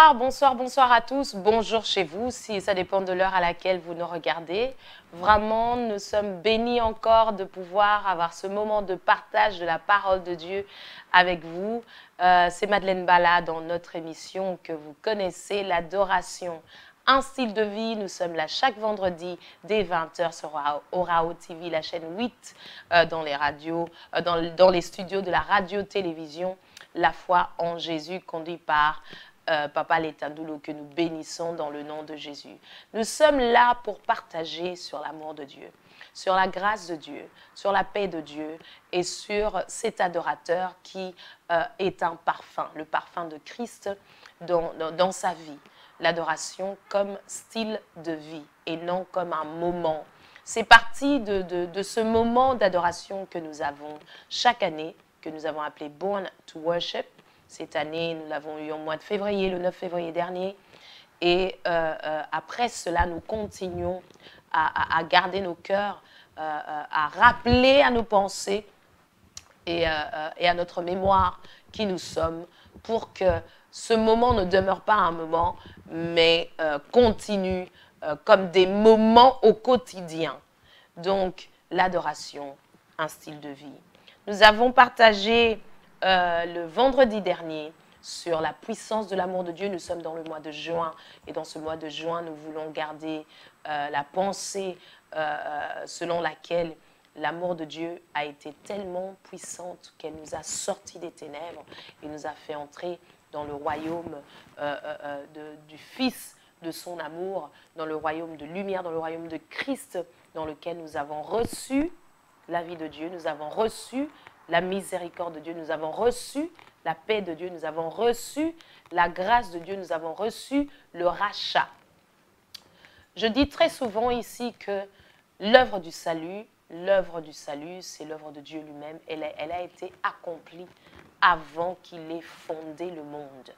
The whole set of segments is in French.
Bonsoir, bonsoir, bonsoir à tous. Bonjour chez vous, si ça dépend de l'heure à laquelle vous nous regardez. Vraiment, nous sommes bénis encore de pouvoir avoir ce moment de partage de la parole de Dieu avec vous. C'est Madeleine Bala dans notre émission que vous connaissez, l'adoration. Un style de vie, nous sommes là chaque vendredi dès 20h sur Orao TV, la chaîne 8 dans les radios, dans les studios de la radio-télévision. La foi en Jésus conduit par Papa Letandoulo que nous bénissons dans le nom de Jésus. Nous sommes là pour partager sur l'amour de Dieu, sur la grâce de Dieu, sur la paix de Dieu et sur cet adorateur qui est un parfum, le parfum de Christ dans sa vie. L'adoration comme style de vie et non comme un moment. C'est parti de ce moment d'adoration que nous avons chaque année, que nous avons appelé Born to Worship. Cette année, nous l'avons eu au mois de février, le 9 février dernier. Et après cela, nous continuons à garder nos cœurs, à rappeler à nos pensées et à notre mémoire qui nous sommes pour que ce moment ne demeure pas un moment, mais continue comme des moments au quotidien. Donc, l'adoration, un style de vie. Nous avons partagé le vendredi dernier sur la puissance de l'amour de Dieu. Nous sommes dans le mois de juin et dans ce mois de juin, nous voulons garder la pensée selon laquelle l'amour de Dieu a été tellement puissante qu'elle nous a sortis des ténèbres et nous a fait entrer dans le royaume du Fils de son amour, dans le royaume de lumière, dans le royaume de Christ, dans lequel nous avons reçu la vie de Dieu, nous avons reçu la miséricorde de Dieu, nous avons reçu la paix de Dieu, nous avons reçu la grâce de Dieu, nous avons reçu le rachat. Je dis très souvent ici que l'œuvre du salut, c'est l'œuvre de Dieu lui-même. Elle a été accomplie avant qu'il ait fondé le monde.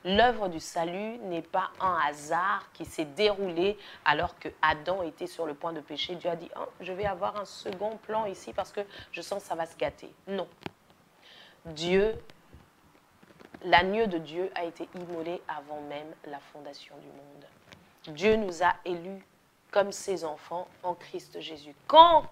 L'œuvre du salut n'est pas un hasard qui s'est déroulé alors que Adam était sur le point de pécher. Dieu a dit, oh, je vais avoir un second plan ici parce que je sens que ça va se gâter. Non. Dieu, l'agneau de Dieu a été immolé avant même la fondation du monde. Dieu nous a élus comme ses enfants en Christ Jésus. Quand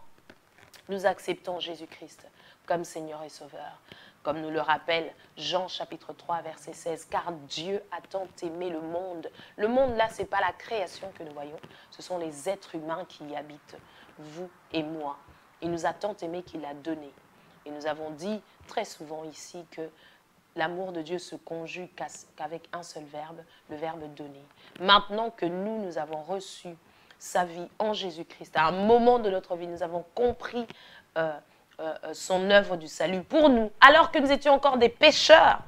nous acceptons Jésus-Christ comme Seigneur et Sauveur, comme nous le rappelle Jean chapitre 3 verset 16, car Dieu a tant aimé le monde. Le monde là, ce n'est pas la création que nous voyons, ce sont les êtres humains qui y habitent, vous et moi. Il nous a tant aimé qu'il a donné. Et nous avons dit très souvent ici que l'amour de Dieu se conjugue qu'avec un seul verbe, le verbe donner. Maintenant que nous avons reçu sa vie en Jésus-Christ, à un moment de notre vie, nous avons compris son œuvre du salut pour nous, alors que nous étions encore des pécheurs,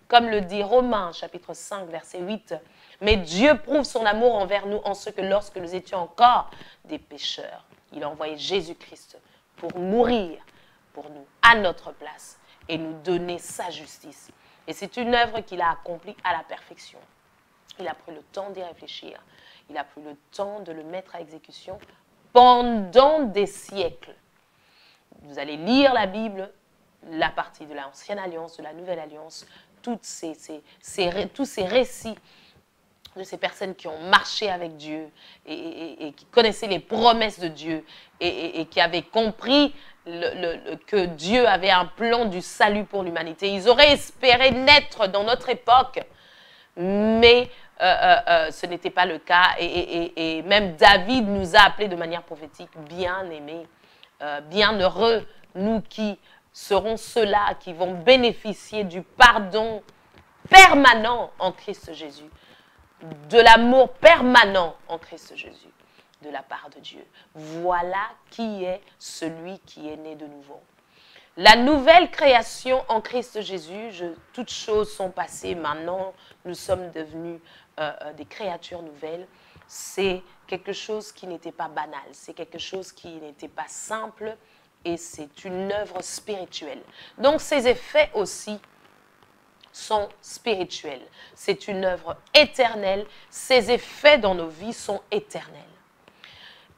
comme le dit Romains, chapitre 5, verset 8. Mais Dieu prouve son amour envers nous en ce que lorsque nous étions encore des pécheurs, il a envoyé Jésus-Christ pour mourir pour nous, à notre place, et nous donner sa justice. Et c'est une œuvre qu'il a accomplie à la perfection. Il a pris le temps d'y réfléchir. Il a pris le temps de le mettre à exécution pendant des siècles. Vous allez lire la Bible, la partie de l'Ancienne Alliance, de la Nouvelle Alliance, tous ces récits de ces personnes qui ont marché avec Dieu et qui connaissaient les promesses de Dieu et qui avaient compris que Dieu avait un plan du salut pour l'humanité. Ils auraient espéré naître dans notre époque, mais ce n'était pas le cas. Et même David nous a appelés de manière prophétique, bien-aimés, bienheureux, nous qui serons ceux-là qui vont bénéficier du pardon permanent en Christ Jésus, de l'amour permanent en Christ Jésus, de la part de Dieu. Voilà qui est celui qui est né de nouveau. La nouvelle création en Christ Jésus, toutes choses sont passées, maintenant nous sommes devenus des créatures nouvelles. C'est quelque chose qui n'était pas banal, c'est quelque chose qui n'était pas simple et c'est une œuvre spirituelle. Donc ces effets aussi sont spirituels. C'est une œuvre éternelle, ces effets dans nos vies sont éternels.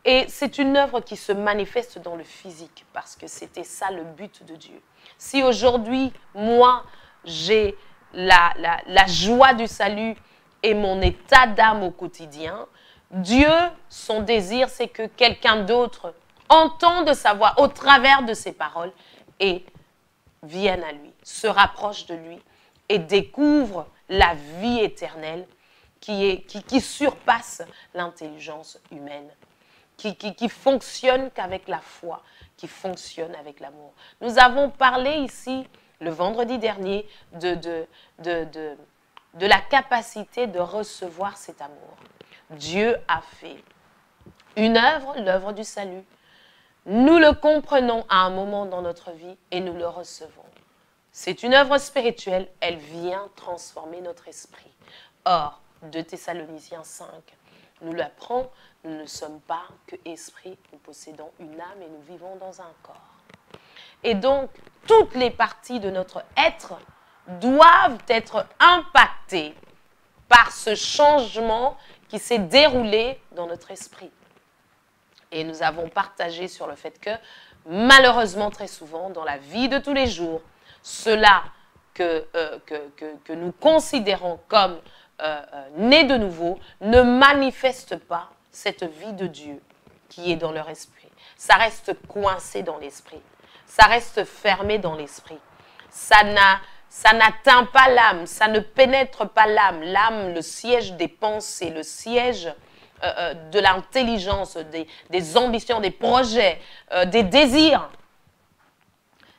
Et c'est une œuvre qui se manifeste dans le physique parce que c'était ça le but de Dieu. Si aujourd'hui, moi, j'ai la joie du salut et mon état d'âme au quotidien, Dieu, son désir, c'est que quelqu'un d'autre entende sa voix au travers de ses paroles et vienne à lui, se rapproche de lui et découvre la vie éternelle qui surpasse l'intelligence humaine, qui fonctionne qu'avec la foi, qui fonctionne avec l'amour. Nous avons parlé ici, le vendredi dernier, de la capacité de recevoir cet amour. Dieu a fait une œuvre, l'œuvre du salut. Nous le comprenons à un moment dans notre vie et nous le recevons. C'est une œuvre spirituelle, elle vient transformer notre esprit. Or, 2 Thessaloniciens 5 nous l'apprend, nous ne sommes pas que esprit, nous possédons une âme et nous vivons dans un corps. Et donc, toutes les parties de notre être doivent être impactées par ce changement qui s'est déroulé dans notre esprit. Et nous avons partagé sur le fait que, malheureusement, très souvent, dans la vie de tous les jours, cela que nous considérons comme né de nouveau ne manifeste pas cette vie de Dieu qui est dans leur esprit. Ça reste coincé dans l'esprit. Ça reste fermé dans l'esprit. Ça n'atteint pas l'âme, ça ne pénètre pas l'âme. L'âme, le siège des pensées, le siège de l'intelligence, des ambitions, des projets, des désirs.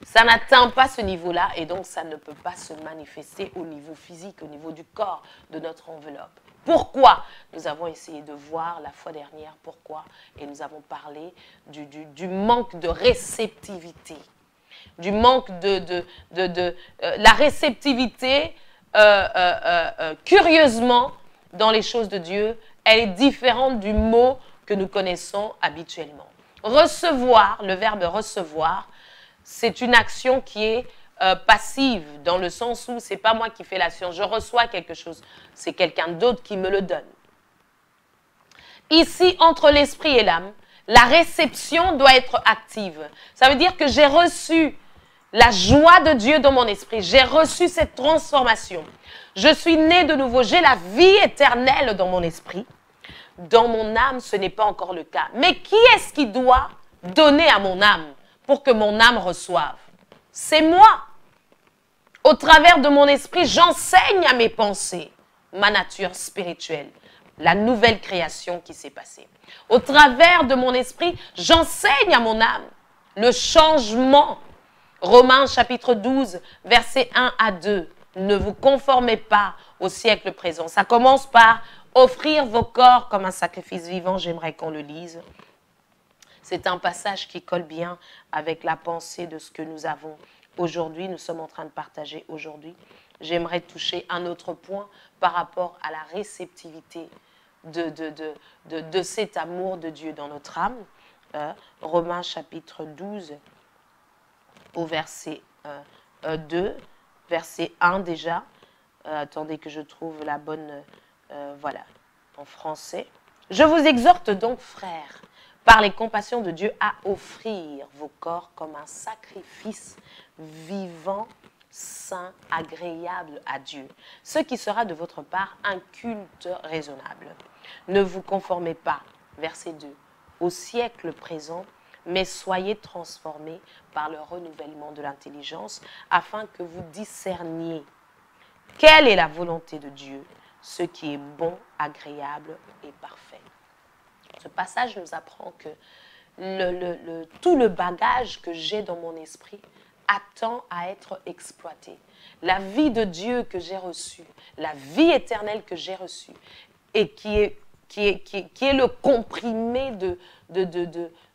Ça n'atteint pas ce niveau-là et donc ça ne peut pas se manifester au niveau physique, au niveau du corps, de notre enveloppe. Pourquoi? Nous avons essayé de voir la fois dernière pourquoi et nous avons parlé du manque de réceptivité. Du manque de la réceptivité, curieusement, dans les choses de Dieu, elle est différente du mot que nous connaissons habituellement. Recevoir, le verbe recevoir, c'est une action qui est passive, dans le sens où ce n'est pas moi qui fais l'action, je reçois quelque chose, c'est quelqu'un d'autre qui me le donne. Ici, entre l'esprit et l'âme, la réception doit être active. Ça veut dire que j'ai reçu la joie de Dieu dans mon esprit, j'ai reçu cette transformation. Je suis né de nouveau, j'ai la vie éternelle dans mon esprit. Dans mon âme, ce n'est pas encore le cas. Mais qui est-ce qui doit donner à mon âme pour que mon âme reçoive? C'est moi. Au travers de mon esprit, j'enseigne à mes pensées ma nature spirituelle, la nouvelle création qui s'est passée. Au travers de mon esprit, j'enseigne à mon âme le changement. Romains chapitre 12, versets 1 à 2. Ne vous conformez pas au siècle présent. Ça commence par offrir vos corps comme un sacrifice vivant. J'aimerais qu'on le lise. C'est un passage qui colle bien avec la pensée de ce que nous avons aujourd'hui. Nous sommes en train de partager aujourd'hui. J'aimerais toucher un autre point par rapport à la réceptivité de cet amour de Dieu dans notre âme. Romains chapitre 12, au verset 2, verset 1 déjà. Attendez que je trouve la bonne, voilà, en français. Je vous exhorte donc, frères, par les compassions de Dieu, à offrir vos corps comme un sacrifice vivant, saint, agréable à Dieu, ce qui sera de votre part un culte raisonnable. Ne vous conformez pas, verset 2, au siècle présent, mais soyez transformés par le renouvellement de l'intelligence, afin que vous discerniez quelle est la volonté de Dieu, ce qui est bon, agréable et parfait. Ce passage nous apprend que tout le bagage que j'ai dans mon esprit attend à être exploité. La vie de Dieu que j'ai reçue, la vie éternelle que j'ai reçue, et qui est le comprimé de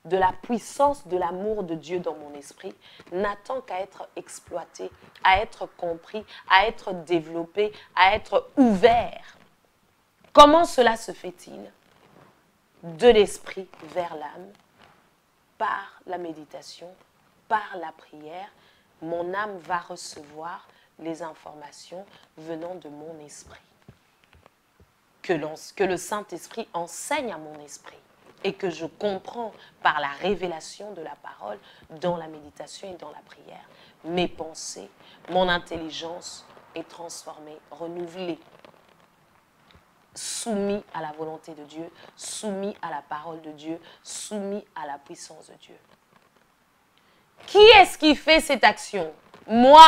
la puissance de l'amour de Dieu dans mon esprit, n'attend qu'à être exploité, à être compris, à être développé, à être ouvert. Comment cela se fait-il? De l'esprit vers l'âme, par la méditation, par la prière, mon âme va recevoir les informations venant de mon esprit. Que le Saint-Esprit enseigne à mon esprit et que je comprends par la révélation de la parole dans la méditation et dans la prière. Mes pensées, mon intelligence est transformée, renouvelée. soumis à la volonté de Dieu, soumis à la parole de Dieu, soumis à la puissance de Dieu. Qui est-ce qui fait cette action? Moi.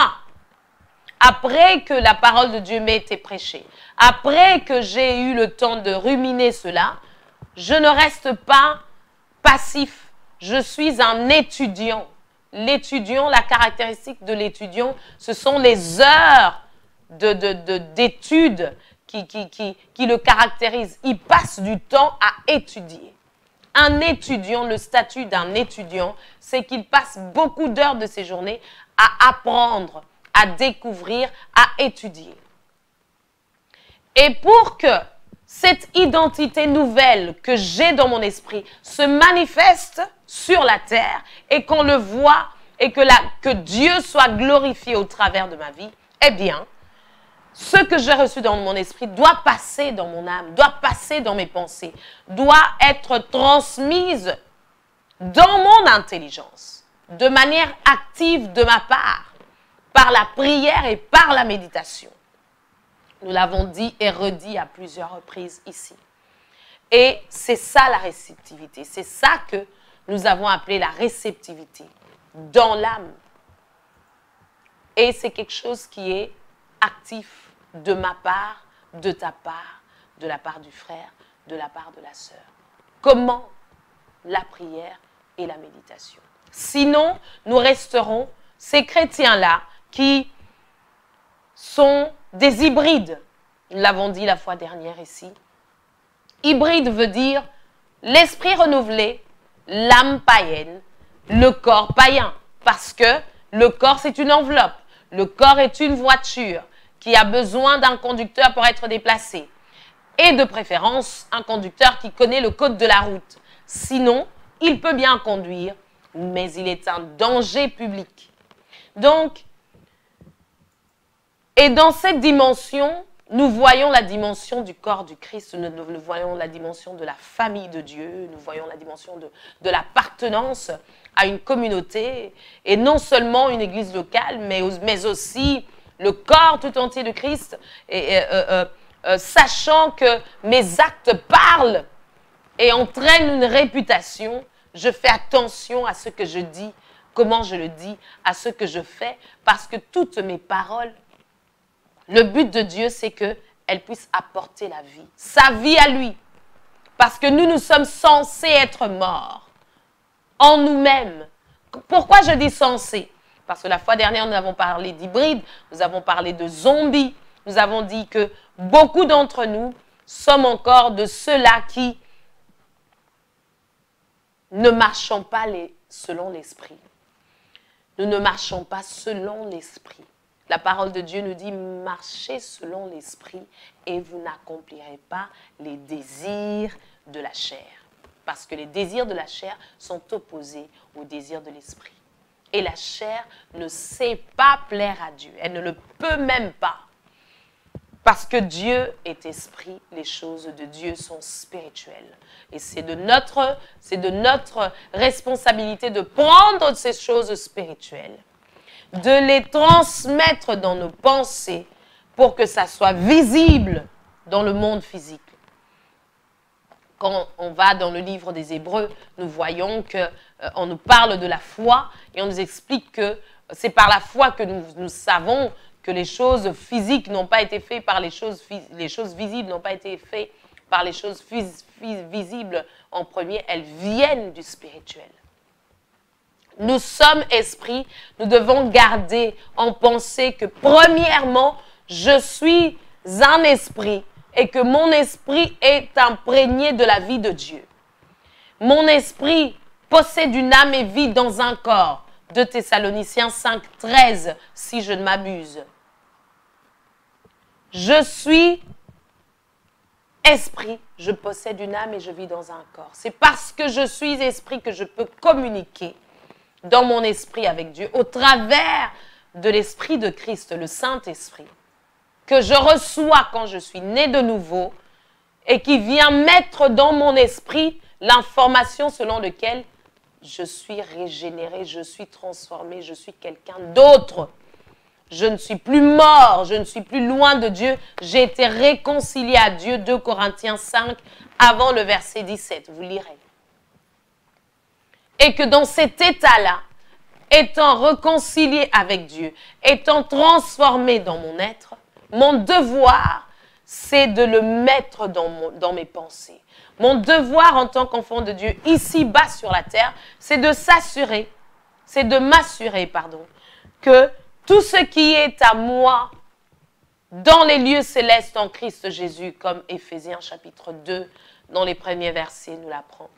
Après que la parole de Dieu m'ait été prêchée, après que j'ai eu le temps de ruminer cela, je ne reste pas passif. Je suis un étudiant. L'étudiant, la caractéristique de l'étudiant, ce sont les heures d'études qui le caractérisent. Il passe du temps à étudier. Un étudiant, le statut d'un étudiant, c'est qu'il passe beaucoup d'heures de ses journées à apprendre, à découvrir, à étudier. Et pour que cette identité nouvelle que j'ai dans mon esprit se manifeste sur la terre et qu'on le voit et que Dieu soit glorifié au travers de ma vie, eh bien, ce que j'ai reçu dans mon esprit doit passer dans mon âme, doit passer dans mes pensées, doit être transmise dans mon intelligence, de manière active de ma part, par la prière et par la méditation. Nous l'avons dit et redit à plusieurs reprises ici. Et c'est ça la réceptivité. C'est ça que nous avons appelé la réceptivité dans l'âme. Et c'est quelque chose qui est actif de ma part, de ta part, de la part du frère, de la part de la sœur. Comment? La prière et la méditation. Sinon, nous resterons ces chrétiens-là qui sont des hybrides. Nous l'avons dit la fois dernière ici. Hybride veut dire l'esprit renouvelé, l'âme païenne, le corps païen. Parce que le corps, c'est une enveloppe. Le corps est une voiture qui a besoin d'un conducteur pour être déplacé. Et de préférence, un conducteur qui connaît le code de la route. Sinon, il peut bien conduire, mais il est un danger public. Donc, et dans cette dimension, nous voyons la dimension du corps du Christ, nous voyons la dimension de la famille de Dieu, nous voyons la dimension de l'appartenance à une communauté, et non seulement une église locale, mais aussi le corps tout entier de Christ, sachant que mes actes parlent et entraînent une réputation, je fais attention à ce que je dis, comment je le dis, à ce que je fais, parce que toutes mes paroles, le but de Dieu, c'est qu'elle puisse apporter la vie, sa vie à lui. Parce que nous sommes censés être morts en nous-mêmes. Pourquoi je dis censés? Parce que la fois dernière, nous avons parlé d'hybrides, nous avons parlé de zombies. Nous avons dit que beaucoup d'entre nous sommes encore de ceux-là qui ne marchons pas selon l'esprit. Nous ne marchons pas selon l'esprit. La parole de Dieu nous dit, marchez selon l'esprit et vous n'accomplirez pas les désirs de la chair. Parce que les désirs de la chair sont opposés aux désirs de l'esprit. Et la chair ne sait pas plaire à Dieu. Elle ne le peut même pas. Parce que Dieu est esprit, les choses de Dieu sont spirituelles. Et c'est de notre responsabilité de prendre ces choses spirituelles, de les transmettre dans nos pensées pour que ça soit visible dans le monde physique. Quand on va dans le livre des Hébreux, nous voyons qu'on nous parle de la foi et on nous explique que c'est par la foi que nous savons que les choses physiques n'ont pas été faites par les choses visibles, n'ont pas été faites par les choses visibles en premier, elles viennent du spirituel. Nous sommes esprits, nous devons garder en pensée que premièrement, je suis un esprit et que mon esprit est imprégné de la vie de Dieu. Mon esprit possède une âme et vit dans un corps. 2 Thessaloniciens 5:13, si je ne m'abuse. Je suis esprit, je possède une âme et je vis dans un corps. C'est parce que je suis esprit que je peux communiquer dans mon esprit avec Dieu, au travers de l'esprit de Christ, le Saint-Esprit, que je reçois quand je suis né de nouveau et qui vient mettre dans mon esprit l'information selon laquelle je suis régénéré, je suis transformé, je suis quelqu'un d'autre. Je ne suis plus mort, je ne suis plus loin de Dieu. J'ai été réconcilié à Dieu. 2 Corinthiens 5, avant le verset 17. Vous lirez. Et que dans cet état-là, étant réconcilié avec Dieu, étant transformé dans mon être, mon devoir, c'est de le mettre dans mes pensées. Mon devoir en tant qu'enfant de Dieu, ici-bas sur la terre, c'est de s'assurer, c'est de m'assurer, que tout ce qui est à moi dans les lieux célestes en Christ Jésus, comme Éphésiens chapitre 2, dans les premiers versets nous l'apprend.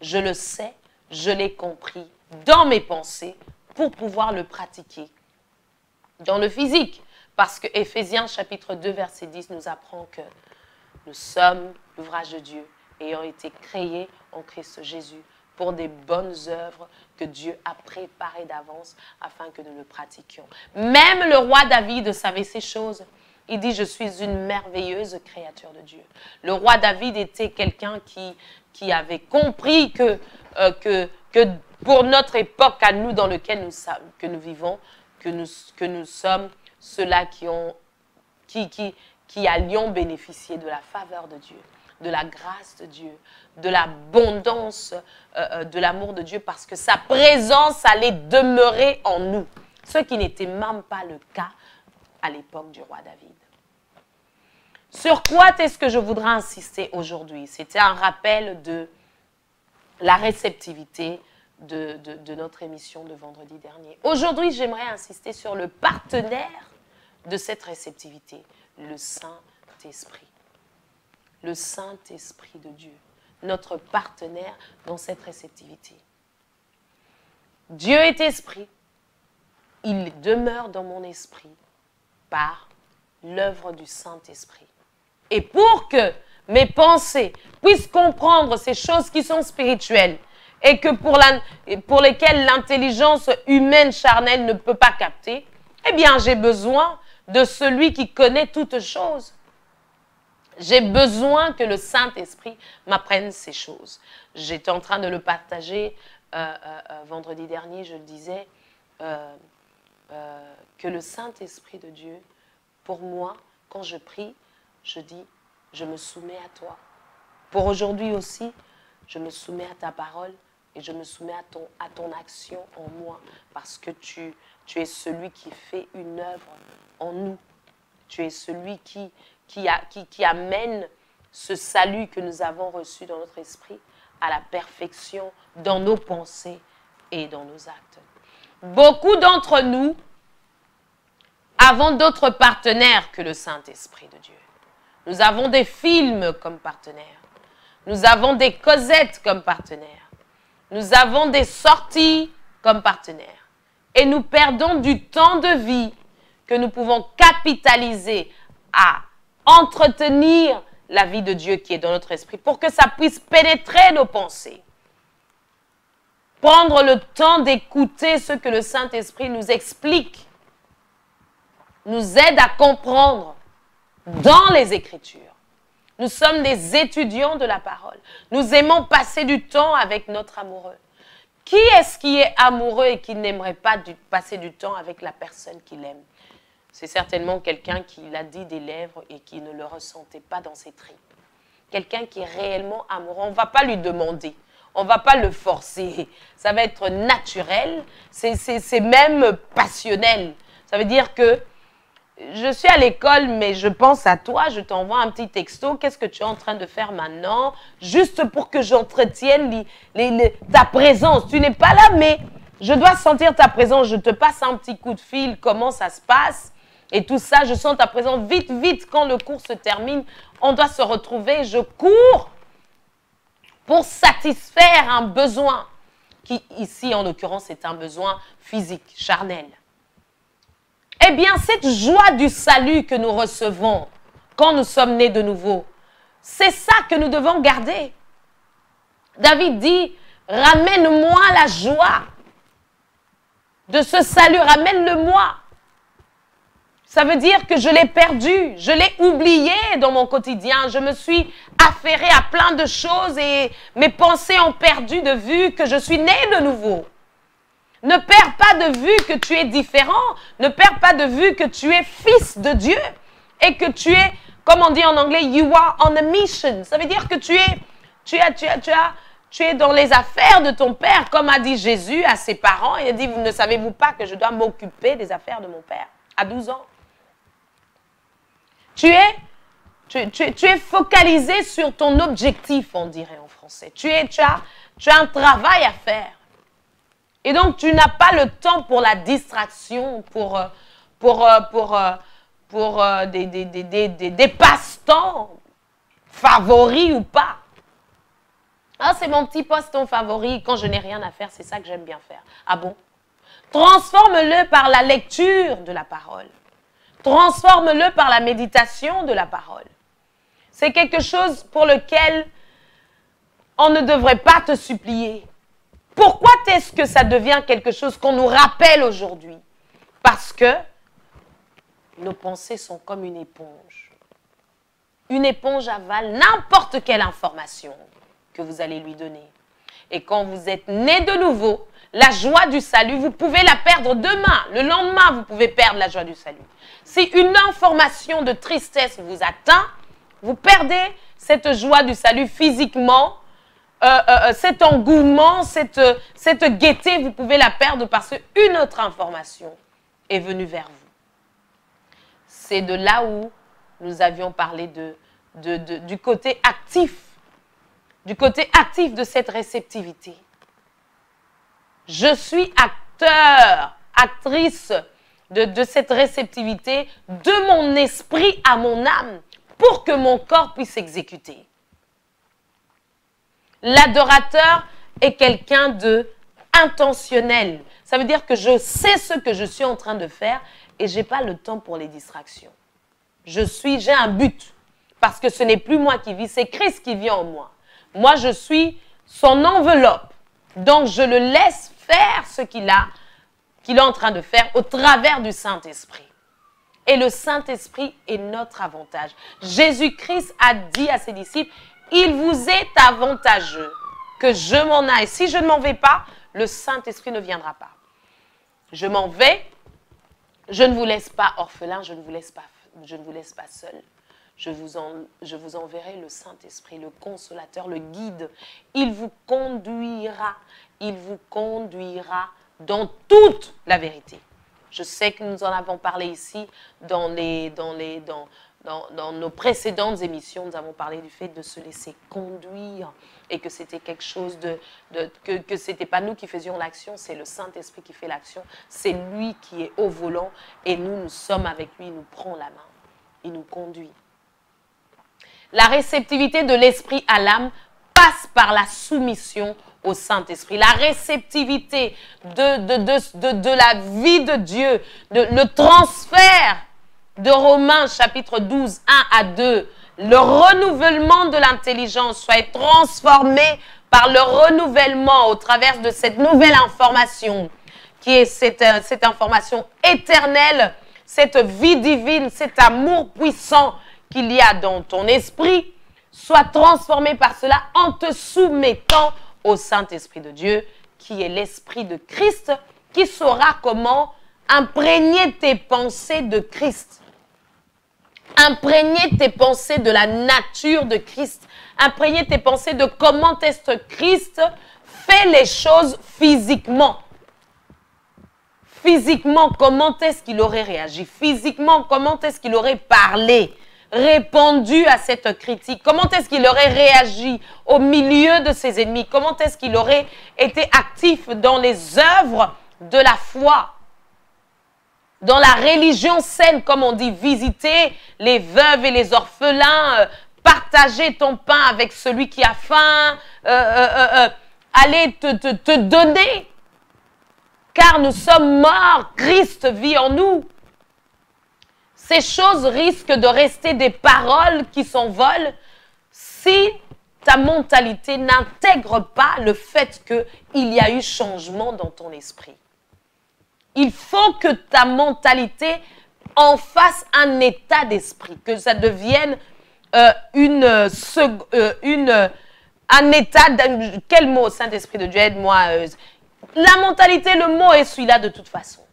Je le sais, je l'ai compris dans mes pensées pour pouvoir le pratiquer dans le physique. Parce que Éphésiens chapitre 2, verset 10 nous apprend que nous sommes l'ouvrage de Dieu, ayant été créés en Christ Jésus pour des bonnes œuvres que Dieu a préparées d'avance afin que nous le pratiquions. Même le roi David savait ces choses. Il dit, je suis une merveilleuse créature de Dieu. Le roi David était quelqu'un qui avait compris que pour notre époque à nous dans laquelle nous vivons, que nous sommes ceux-là qui allions bénéficier de la faveur de Dieu, de la grâce de Dieu, de l'abondance de l'amour de Dieu, parce que sa présence allait demeurer en nous, ce qui n'était même pas le cas à l'époque du roi David. Sur quoi est-ce que je voudrais insister aujourd'hui? C'était un rappel de la réceptivité de notre émission de vendredi dernier. Aujourd'hui, j'aimerais insister sur le partenaire de cette réceptivité, le Saint-Esprit. Le Saint-Esprit de Dieu, notre partenaire dans cette réceptivité. Dieu est esprit. Il demeure dans mon esprit par l'œuvre du Saint-Esprit. Et pour que mes pensées puissent comprendre ces choses qui sont spirituelles et que pour lesquelles l'intelligence humaine charnelle ne peut pas capter, eh bien, j'ai besoin de celui qui connaît toutes choses. J'ai besoin que le Saint-Esprit m'apprenne ces choses. J'étais en train de le partager vendredi dernier, je le disais, que le Saint-Esprit de Dieu, pour moi, quand je prie, je dis, je me soumets à toi. Pour aujourd'hui aussi, je me soumets à ta parole et je me soumets à ton action en moi, parce que tu es celui qui fait une œuvre en nous. Tu es celui qui amène ce salut que nous avons reçu dans notre esprit à la perfection dans nos pensées et dans nos actes. Beaucoup d'entre nous avons d'autres partenaires que le Saint-Esprit de Dieu. Nous avons des films comme partenaires. Nous avons des Cosettes comme partenaires. Nous avons des sorties comme partenaires. Et nous perdons du temps de vie que nous pouvons capitaliser à entretenir la vie de Dieu qui est dans notre esprit pour que ça puisse pénétrer nos pensées. Prendre le temps d'écouter ce que le Saint-Esprit nous explique, nous aide à comprendre dans les Écritures. Nous sommes des étudiants de la parole. Nous aimons passer du temps avec notre amoureux. Qui est-ce qui est amoureux et qui n'aimerait pas passer du temps avec la personne qu'il aime? C'est certainement quelqu'un qui l'a dit des lèvres et qui ne le ressentait pas dans ses tripes. Quelqu'un qui est réellement amoureux. On ne va pas lui demander. On ne va pas le forcer. Ça va être naturel. C'est même passionnel. Ça veut dire que je suis à l'école, mais je pense à toi. Je t'envoie un petit texto. Qu'est-ce que tu es en train de faire maintenant? Juste pour que j'entretienne ta présence. Tu n'es pas là, mais je dois sentir ta présence. Je te passe un petit coup de fil. Comment ça se passe? Et tout ça, je sens ta présence. Vite, vite, quand le cours se termine, on doit se retrouver. Je cours pour satisfaire un besoin qui, ici, en l'occurrence, est un besoin physique, charnel. Eh bien, cette joie du salut que nous recevons quand nous sommes nés de nouveau, c'est ça que nous devons garder. David dit, ramène-moi la joie de ce salut, ramène-le-moi. Ça veut dire que je l'ai perdu, je l'ai oublié dans mon quotidien. Je me suis affairée à plein de choses et mes pensées ont perdu de vue que je suis née de nouveau. Ne perds pas de vue que tu es différent. Ne perds pas de vue que tu es fils de Dieu. Et que tu es, comme on dit en anglais, you are on a mission. Ça veut dire que tu es dans les affaires de ton père, comme a dit Jésus à ses parents. Il a dit, vous ne savez-vous pas que je dois m'occuper des affaires de mon père à 12 ans. Tu es focalisé sur ton objectif, on dirait en français. Tu as un travail à faire. Et donc, tu n'as pas le temps pour la distraction, pour des passe-temps favoris ou pas. Ah, c'est mon petit passe-temps favori. Quand je n'ai rien à faire, c'est ça que j'aime bien faire. Ah bon? Transforme-le par la lecture de la parole. Transforme-le par la méditation de la parole. C'est quelque chose pour lequel on ne devrait pas te supplier. Pourquoi est-ce que ça devient quelque chose qu'on nous rappelle aujourd'hui? Parce que nos pensées sont comme une éponge. Une éponge avale n'importe quelle information que vous allez lui donner. Et quand vous êtes né de nouveau, la joie du salut, vous pouvez la perdre demain. Le lendemain, vous pouvez perdre la joie du salut. Si une information de tristesse vous atteint, vous perdez cette joie du salut physiquement, cet engouement, cette gaieté, vous pouvez la perdre parce qu'une autre information est venue vers vous. C'est de là où nous avions parlé du côté actif, de cette réceptivité. Je suis acteur, actrice de cette réceptivité de mon esprit à mon âme pour que mon corps puisse exécuter. L'adorateur est quelqu'un de intentionnel. Ça veut dire que je sais ce que je suis en train de faire et je n'ai pas le temps pour les distractions. J'ai un but parce que ce n'est plus moi qui vis, c'est Christ qui vit en moi. Moi, je suis son enveloppe. Donc, je le laisse faire ce qu'il est en train de faire au travers du Saint-Esprit. Et le Saint-Esprit est notre avantage. Jésus-Christ a dit à ses disciples, il vous est avantageux que je m'en aille. Si je ne m'en vais pas, le Saint-Esprit ne viendra pas. Je m'en vais, je ne vous laisse pas orphelin, je ne vous laisse pas seul. Je vous enverrai le Saint-Esprit, le consolateur, le guide. Il vous conduira dans toute la vérité. Je sais que nous en avons parlé ici dans nos précédentes émissions. Nous avons parlé du fait de se laisser conduire et que c'était quelque chose que ce n'était pas nous qui faisions l'action, c'est le Saint-Esprit qui fait l'action. C'est lui qui est au volant et nous sommes avec lui, il nous prend la main, il nous conduit. La réceptivité de l'esprit à l'âme passe par la soumission au Saint-Esprit. La réceptivité de la vie de Dieu, le transfert de Romains chapitre 12, 1 à 2, le renouvellement de l'intelligence soit transformé par le renouvellement au travers de cette nouvelle information qui est cette information éternelle, cette vie divine, cet amour puissant qu'il y a dans ton esprit, soit transformé par cela en te soumettant au Saint-Esprit de Dieu, qui est l'Esprit de Christ, qui saura comment imprégner tes pensées de Christ. Imprégner tes pensées de la nature de Christ. Imprégner tes pensées de comment est-ce que Christ fait les choses physiquement. Physiquement, comment est-ce qu'il aurait réagi? Physiquement, comment est-ce qu'il aurait parlé? Répondu à cette critique? Comment est-ce qu'il aurait réagi au milieu de ses ennemis? Comment est-ce qu'il aurait été actif dans les œuvres de la foi? Dans la religion saine, comme on dit, visiter les veuves et les orphelins, partager ton pain avec celui qui a faim, aller te donner. Car nous sommes morts, Christ vit en nous. Ces choses risquent de rester des paroles qui s'envolent si ta mentalité n'intègre pas le fait qu'il y a eu changement dans ton esprit. Il faut que ta mentalité en fasse un état d'esprit, que ça devienne un état, quel mot, Saint-Esprit de Dieu, aide-moi, La mentalité, le mot est celui-là de toute façon.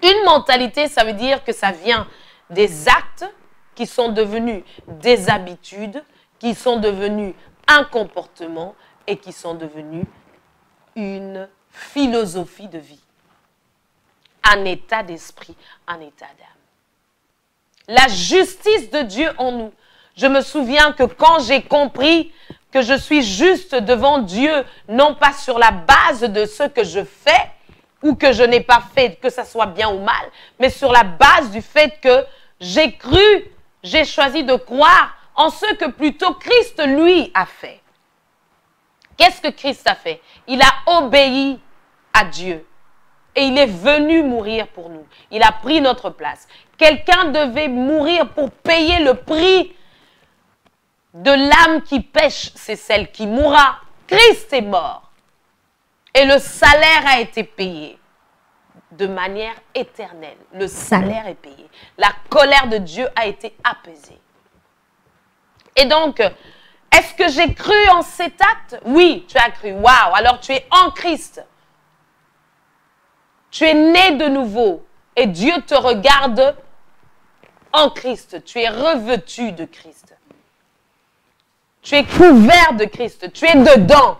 Une mentalité, ça veut dire que ça vient des actes qui sont devenus des habitudes, qui sont devenus un comportement et qui sont devenus une philosophie de vie. Un état d'esprit, un état d'âme. La justice de Dieu en nous. Je me souviens que quand j'ai compris que je suis juste devant Dieu, non pas sur la base de ce que je fais ou que je n'ai pas fait, que ça soit bien ou mal, mais sur la base du fait que j'ai cru, j'ai choisi de croire en ce que plutôt Christ, lui, a fait. Qu'est-ce que Christ a fait? Il a obéi à Dieu. Et il est venu mourir pour nous. Il a pris notre place. Quelqu'un devait mourir pour payer le prix de l'âme qui pêche. C'est celle qui mourra. Christ est mort. Et le salaire a été payé de manière éternelle. Le salaire est payé. La colère de Dieu a été apaisée. Et donc, est-ce que j'ai cru en cet acte? Oui, tu as cru. Waouh, alors tu es en Christ. Tu es né de nouveau et Dieu te regarde en Christ. Tu es revêtu de Christ. Tu es couvert de Christ. Tu es dedans.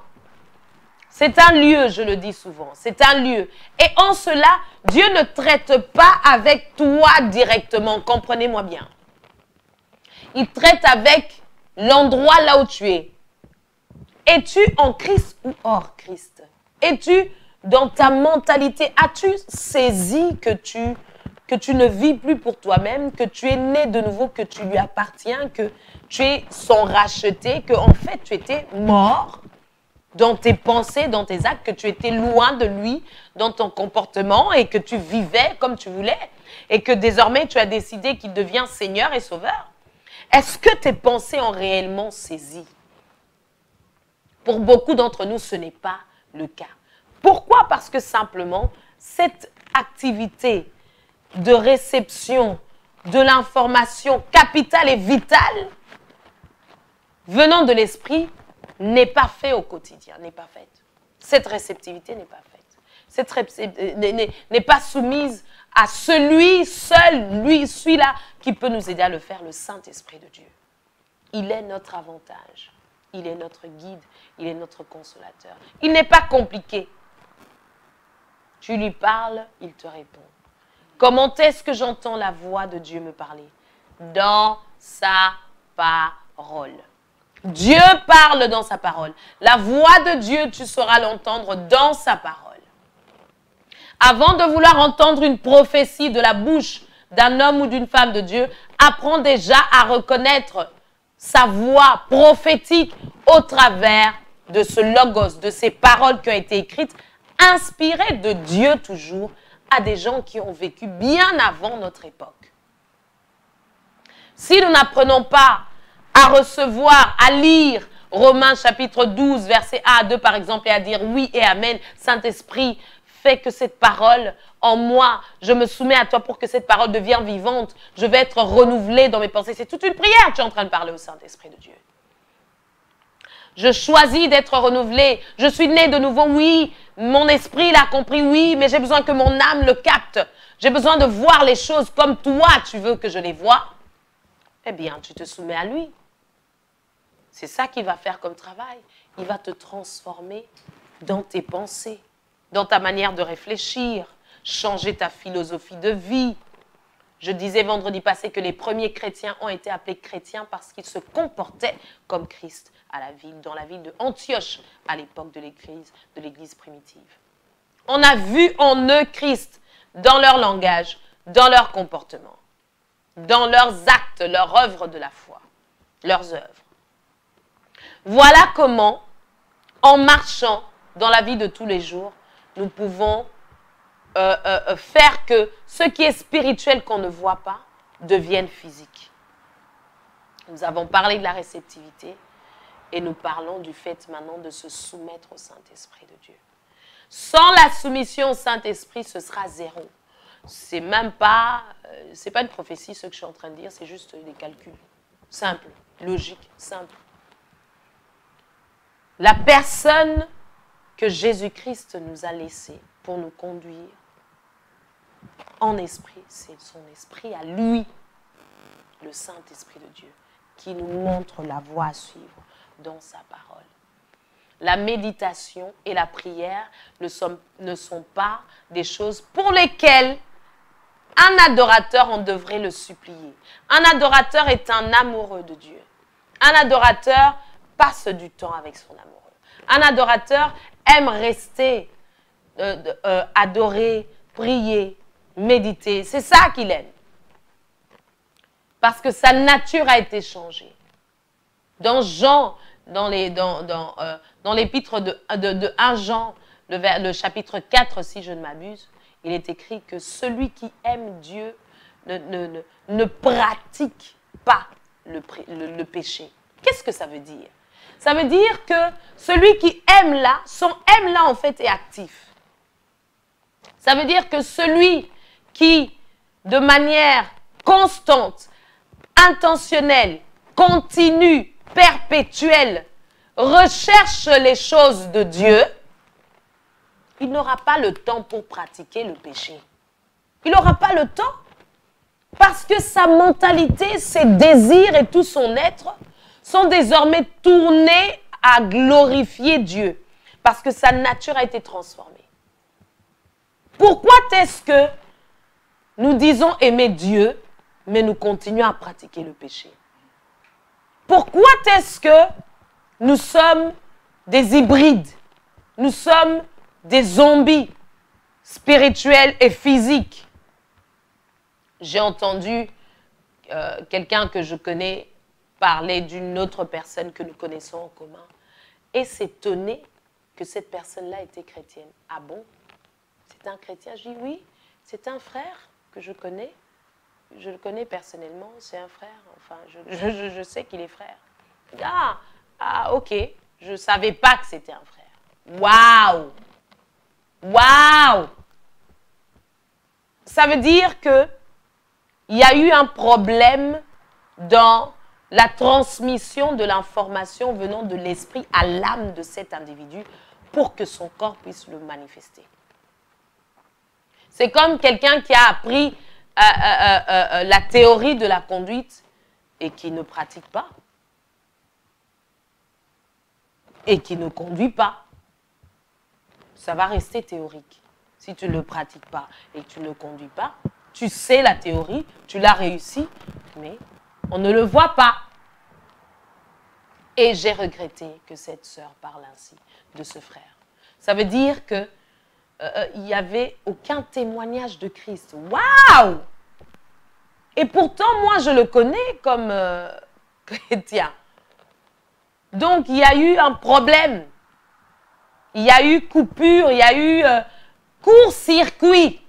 C'est un lieu, je le dis souvent. C'est un lieu. Et en cela, Dieu ne traite pas avec toi directement. Comprenez-moi bien. Il traite avec l'endroit là où tu es. Es-tu en Christ ou hors Christ? Es-tu dans ta mentalité, as-tu saisi que tu ne vis plus pour toi-même, que tu es né de nouveau, que tu lui appartiens, que tu es son racheté, que en fait tu étais mort dans tes pensées, dans tes actes, que tu étais loin de lui, dans ton comportement et que tu vivais comme tu voulais et que désormais tu as décidé qu'il devient Seigneur et Sauveur? Est-ce que tes pensées ont réellement saisi? Pour beaucoup d'entre nous, ce n'est pas le cas. Pourquoi? Parce que simplement, cette activité de réception de l'information capitale et vitale venant de l'esprit n'est pas faite au quotidien, n'est pas faite. Cette réceptivité n'est pas faite. N'est pas soumise à celui seul, celui-là qui peut nous aider à le faire, le Saint-Esprit de Dieu. Il est notre avantage, il est notre guide, il est notre consolateur. Il n'est pas compliqué. Tu lui parles, il te répond. Comment est-ce que j'entends la voix de Dieu me parler? Dans sa parole. Dieu parle dans sa parole. La voix de Dieu, tu sauras l'entendre dans sa parole. Avant de vouloir entendre une prophétie de la bouche d'un homme ou d'une femme de Dieu, apprends déjà à reconnaître sa voix prophétique au travers de ce logos, de ces paroles qui ont été écrites, inspirées de Dieu toujours, à des gens qui ont vécu bien avant notre époque. Si nous n'apprenons pas à recevoir, à lire Romains chapitre 12, verset 1 à 2 par exemple, et à dire oui et amen, Saint-Esprit, fais que cette parole en moi, je me soumets à toi pour que cette parole devienne vivante, je vais être renouvelée dans mes pensées. C'est toute une prière que tu es en train de parler au Saint-Esprit de Dieu. Je choisis d'être renouvelé. Je suis né de nouveau, oui. Mon esprit l'a compris, oui. Mais j'ai besoin que mon âme le capte. J'ai besoin de voir les choses comme toi, tu veux que je les voie. Eh bien, tu te soumets à lui. C'est ça qu'il va faire comme travail. Il va te transformer dans tes pensées, dans ta manière de réfléchir, changer ta philosophie de vie. Je disais vendredi passé que les premiers chrétiens ont été appelés chrétiens parce qu'ils se comportaient comme Christ dans la ville de Antioche à l'époque de l'église primitive. On a vu en eux Christ dans leur langage, dans leur comportement, dans leurs actes, leur œuvre de la foi, leurs œuvres. Voilà comment, en marchant dans la vie de tous les jours, nous pouvons faire que ce qui est spirituel qu'on ne voit pas devienne physique. Nous avons parlé de la réceptivité et nous parlons du fait maintenant de se soumettre au Saint-Esprit de Dieu. Sans la soumission au Saint-Esprit, ce sera zéro. C'est même pas, c'est pas une prophétie ce que je suis en train de dire, c'est juste des calculs simples, logiques, simples. La personne que Jésus-Christ nous a laissé pour nous conduire en esprit. C'est son esprit à lui, le Saint-Esprit de Dieu, qui nous montre la voie à suivre dans sa parole. La méditation et la prière ne sont pas des choses pour lesquelles un adorateur, on devrait le supplier. Un adorateur est un amoureux de Dieu. Un adorateur passe du temps avec son amoureux. Un adorateur aime rester, adorer, prier, méditer. C'est ça qu'il aime. Parce que sa nature a été changée. Dans Jean, dans l'épître de 1 Jean, le chapitre 4, si je ne m'abuse, il est écrit que celui qui aime Dieu ne pratique pas le péché. Qu'est-ce que ça veut dire? Ça veut dire que celui qui aime là, son aime là en fait est actif. Ça veut dire que celui qui, de manière constante, intentionnelle, continue, perpétuelle, recherche les choses de Dieu, il n'aura pas le temps pour pratiquer le péché. Il n'aura pas le temps parce que sa mentalité, ses désirs et tout son être sont désormais tournés à glorifier Dieu parce que sa nature a été transformée. Pourquoi est-ce que nous disons aimer Dieu, mais nous continuons à pratiquer le péché? Pourquoi est-ce que nous sommes des hybrides? Nous sommes des zombies spirituels et physiques. J'ai entendu quelqu'un que je connais parler d'une autre personne que nous connaissons en commun et s'étonner que cette personne-là était chrétienne. Ah bon? C'est un chrétien? Je dis oui, c'est un frère que je connais. Je le connais personnellement, c'est un frère. Enfin, je sais qu'il est frère. Ah, ok. Je ne savais pas que c'était un frère. Waouh! Waouh! Ça veut dire qu'il y a eu un problème dans la transmission de l'information venant de l'esprit à l'âme de cet individu pour que son corps puisse le manifester. C'est comme quelqu'un qui a appris la théorie de la conduite et qui ne pratique pas et qui ne conduit pas. Ça va rester théorique. Si tu ne le pratiques pas et que tu ne conduis pas, tu sais la théorie, tu l'as réussi, mais on ne le voit pas. Et j'ai regretté que cette sœur parle ainsi de ce frère. Ça veut dire que il n'y avait aucun témoignage de Christ. Waouh! Et pourtant, moi, je le connais comme chrétien. Donc, il y a eu un problème. Il y a eu coupure, il y a eu court-circuit.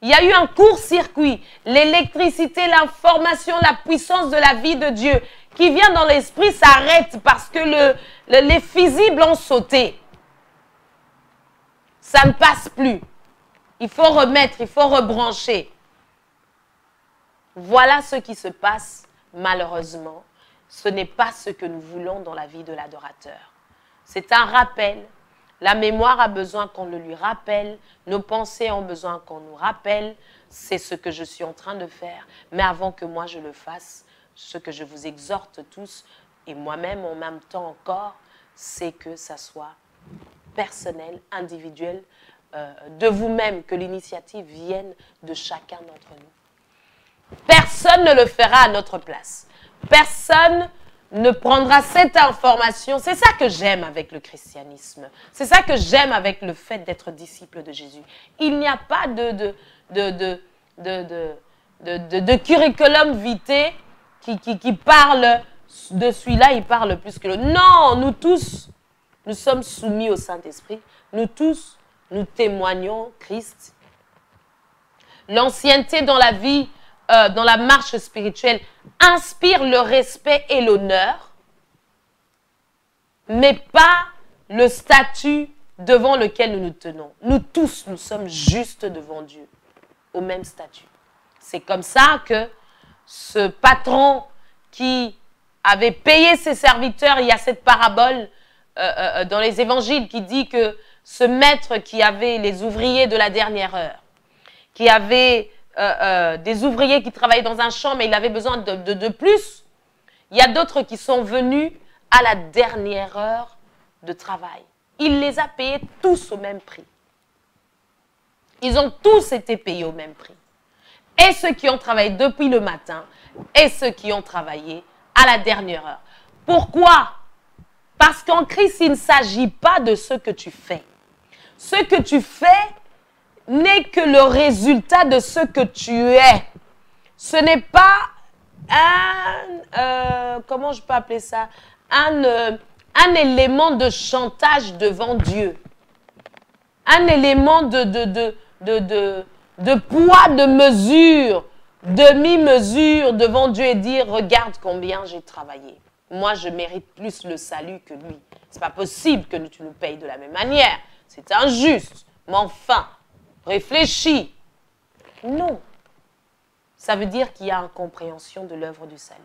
Il y a eu un court-circuit. L'électricité, l'information, la puissance de la vie de Dieu qui vient dans l'esprit s'arrête parce que les fusibles ont sauté. Ça ne passe plus. Il faut remettre, il faut rebrancher. Voilà ce qui se passe, malheureusement. Ce n'est pas ce que nous voulons dans la vie de l'adorateur. C'est un rappel. La mémoire a besoin qu'on le lui rappelle. Nos pensées ont besoin qu'on nous rappelle. C'est ce que je suis en train de faire. Mais avant que moi je le fasse, ce que je vous exhorte tous, et moi-même en même temps encore, c'est que ça soit personnel, individuel, de vous-même, que l'initiative vienne de chacun d'entre nous. Personne ne le fera à notre place. Personne ne prendra cette information. C'est ça que j'aime avec le christianisme. C'est ça que j'aime avec le fait d'être disciple de Jésus. Il n'y a pas de curriculum vitae qui parle de celui-là, il parle plus que l'autre. Non, nous tous, nous sommes soumis au Saint-Esprit. Nous tous, nous témoignons Christ. L'ancienneté dans la vie, dans la marche spirituelle, inspire le respect et l'honneur, mais pas le statut devant lequel nous nous tenons. Nous tous, nous sommes justes devant Dieu, au même statut. C'est comme ça que ce patron qui avait payé ses serviteurs, il y a cette parabole dans les évangiles qui dit que ce maître qui avait les ouvriers de la dernière heure, qui avait des ouvriers qui travaillaient dans un champ, mais il avait besoin de plus. Il y a d'autres qui sont venus à la dernière heure de travail. Il les a payés tous au même prix. Ils ont tous été payés au même prix. Et ceux qui ont travaillé depuis le matin, et ceux qui ont travaillé à la dernière heure. Pourquoi? Parce qu'en Christ, il ne s'agit pas de ce que tu fais. Ce que tu fais n'est que le résultat de ce que tu es. Ce n'est pas comment je peux appeler ça? Un élément de chantage devant Dieu. Un élément de poids, de mesure, demi-mesure devant Dieu et dire, regarde combien j'ai travaillé. Moi, je mérite plus le salut que lui. C'est pas possible que tu nous payes de la même manière. C'est injuste. Mais enfin, réfléchis. Non. Ça veut dire qu'il y a incompréhension de l'œuvre du salut.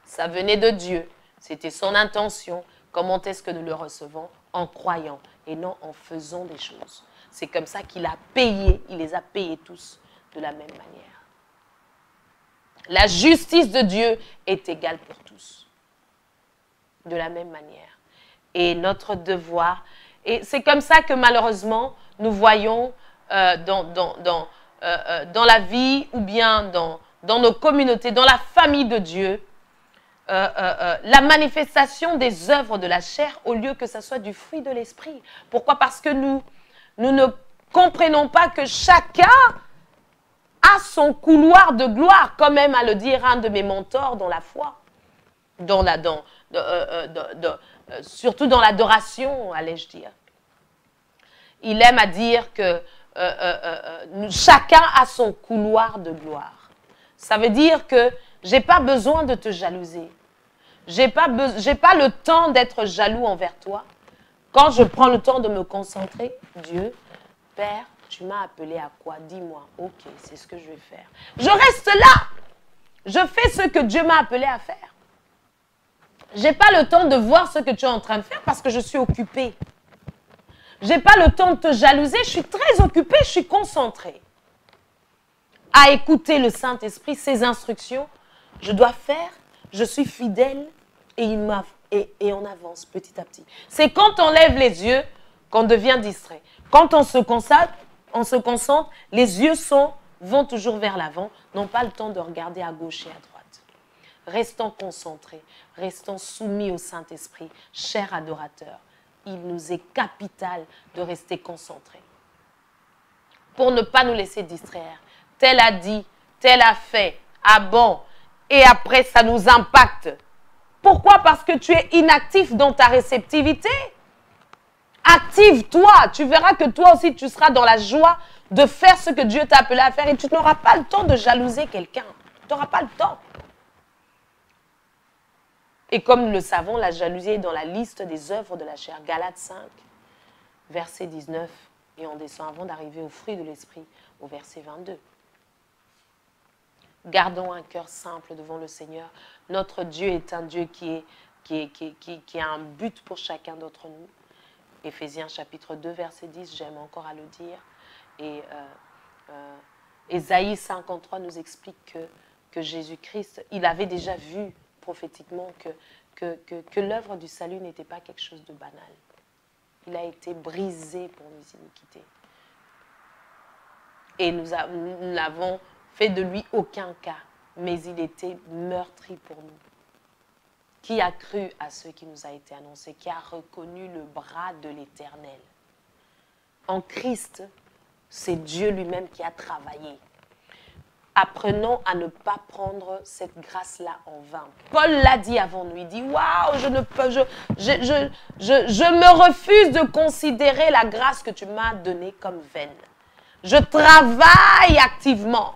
Ça venait de Dieu. C'était son intention. Comment est-ce que nous le recevons? En croyant et non en faisant des choses. C'est comme ça qu'il a payé, il les a payés tous de la même manière. La justice de Dieu est égale pour tous. De la même manière. Et notre devoir, et c'est comme ça que malheureusement, nous voyons dans la vie ou bien dans nos communautés, dans la famille de Dieu, la manifestation des œuvres de la chair au lieu que ce soit du fruit de l'esprit. Pourquoi? Parce que nous ne comprenons pas que chacun a son couloir de gloire, comme même à le dire un de mes mentors dans la foi, surtout dans l'adoration, allais-je dire. Il aime à dire que chacun a son couloir de gloire. Ça veut dire que je n'ai pas besoin de te jalouser. Je n'ai pas le temps d'être jaloux envers toi. Quand je prends le temps de me concentrer, Dieu, Père, tu m'as appelé à quoi? Dis-moi. Ok, c'est ce que je vais faire. Je reste là. Je fais ce que Dieu m'a appelé à faire. Je n'ai pas le temps de voir ce que tu es en train de faire parce que je suis occupée. Je n'ai pas le temps de te jalouser. Je suis très occupée, je suis concentrée. À écouter le Saint-Esprit, ses instructions. Je dois faire, je suis fidèle et on avance petit à petit. C'est quand on lève les yeux qu'on devient distrait. Quand on se concentre, les yeux vont toujours vers l'avant, n'ont pas le temps de regarder à gauche et à droite. Restons concentrés, restons soumis au Saint-Esprit, chers adorateurs. Il nous est capital de rester concentrés pour ne pas nous laisser distraire. Tel a dit, tel a fait, ah bon, et après ça nous impacte. Pourquoi? Parce que tu es inactif dans ta réceptivité. Active-toi, tu verras que toi aussi tu seras dans la joie de faire ce que Dieu t'a appelé à faire et tu n'auras pas le temps de jalouser quelqu'un. Tu n'auras pas le temps. Et comme nous le savons, la jalousie est dans la liste des œuvres de la chair. Galates 5, verset 19, et on descend avant d'arriver au fruit de l'esprit, au verset 22. Gardons un cœur simple devant le Seigneur. Notre Dieu est un Dieu qui a un but pour chacun d'entre nous. Éphésiens chapitre 2, verset 10, j'aime encore à le dire. Et Ésaïe 53 nous explique que Jésus-Christ, il avait déjà vu prophétiquement que l'œuvre du salut n'était pas quelque chose de banal. Il a été brisé pour nos iniquités. Et nous n'avons fait de lui aucun cas, mais il était meurtri pour nous. Qui a cru à ce qui nous a été annoncé, qui a reconnu le bras de l'Éternel. En Christ, c'est Dieu lui-même qui a travaillé. Apprenons à ne pas prendre cette grâce-là en vain. Paul l'a dit avant nous, il dit « Waouh, je me refuse de considérer la grâce que tu m'as donnée comme vaine. Je travaille activement. »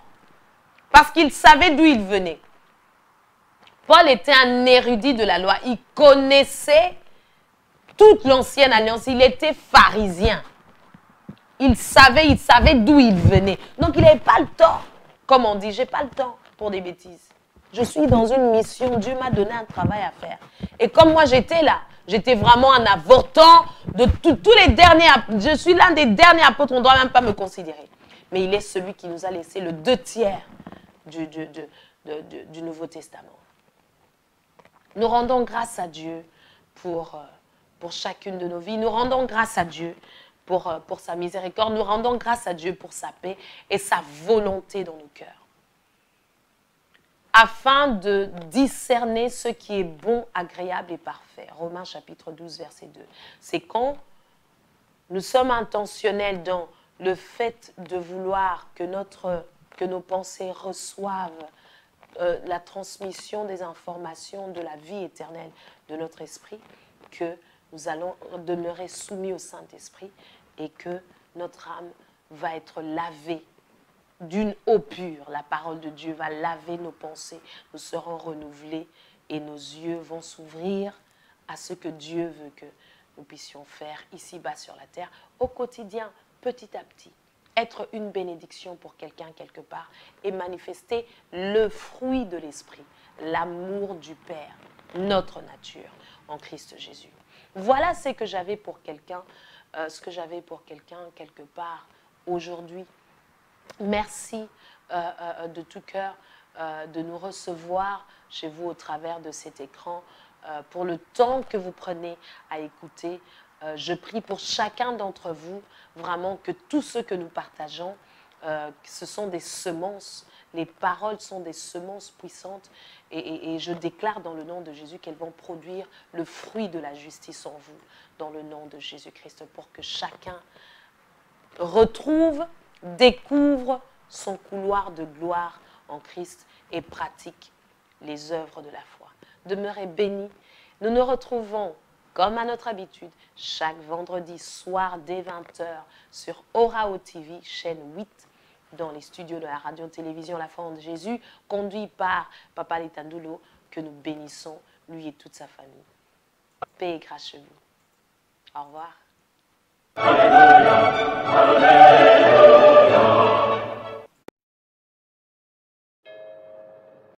Parce qu'il savait d'où il venait. Paul était un érudit de la loi. Il connaissait toute l'ancienne alliance. Il était pharisien. Il savait d'où il venait. Donc, il n'avait pas le temps. Comme on dit, je n'ai pas le temps pour des bêtises. Je suis dans une mission. Dieu m'a donné un travail à faire. Et comme moi, j'étais là, J'étais vraiment un avortant de tous les derniers. Je suis l'un des derniers apôtres, on ne doit même pas me considérer. Mais il est celui qui nous a laissé le 2/3 du Nouveau Testament. Nous rendons grâce à Dieu pour chacune de nos vies. Nous rendons grâce à Dieu pour sa miséricorde. Nous rendons grâce à Dieu pour sa paix et sa volonté dans nos cœurs. Afin de discerner ce qui est bon, agréable et parfait. Romains chapitre 12, verset 2. C'est quand nous sommes intentionnels dans le fait de vouloir que nos pensées reçoivent la transmission des informations de la vie éternelle de notre esprit, que nous allons demeurer soumis au Saint-Esprit et que notre âme va être lavée d'une eau pure. La parole de Dieu va laver nos pensées, nous serons renouvelés et nos yeux vont s'ouvrir à ce que Dieu veut que nous puissions faire ici-bas sur la terre, au quotidien, petit à petit. Être une bénédiction pour quelqu'un quelque part et manifester le fruit de l'esprit, l'amour du Père, notre nature en Christ Jésus. Voilà ce que j'avais pour quelqu'un, quelque part aujourd'hui. Merci de tout cœur de nous recevoir chez vous au travers de cet écran, pour le temps que vous prenez à écouter. Je prie pour chacun d'entre vous, vraiment que tout ce que nous partageons, ce sont des semences. Les paroles sont des semences puissantes et je déclare dans le nom de Jésus qu'elles vont produire le fruit de la justice en vous, dans le nom de Jésus-Christ, pour que chacun retrouve, découvre son couloir de gloire en Christ et pratique les œuvres de la foi. Demeurez bénis. Nous nous retrouvons, comme à notre habitude, chaque vendredi soir dès 20h sur Orao TV, chaîne 8, dans les studios de la radio-télévision La Foi en Jésus, conduit par Papa Litandulo, que nous bénissons, lui et toute sa famille. Paix et grâce chez vous. Au revoir. Alléluia.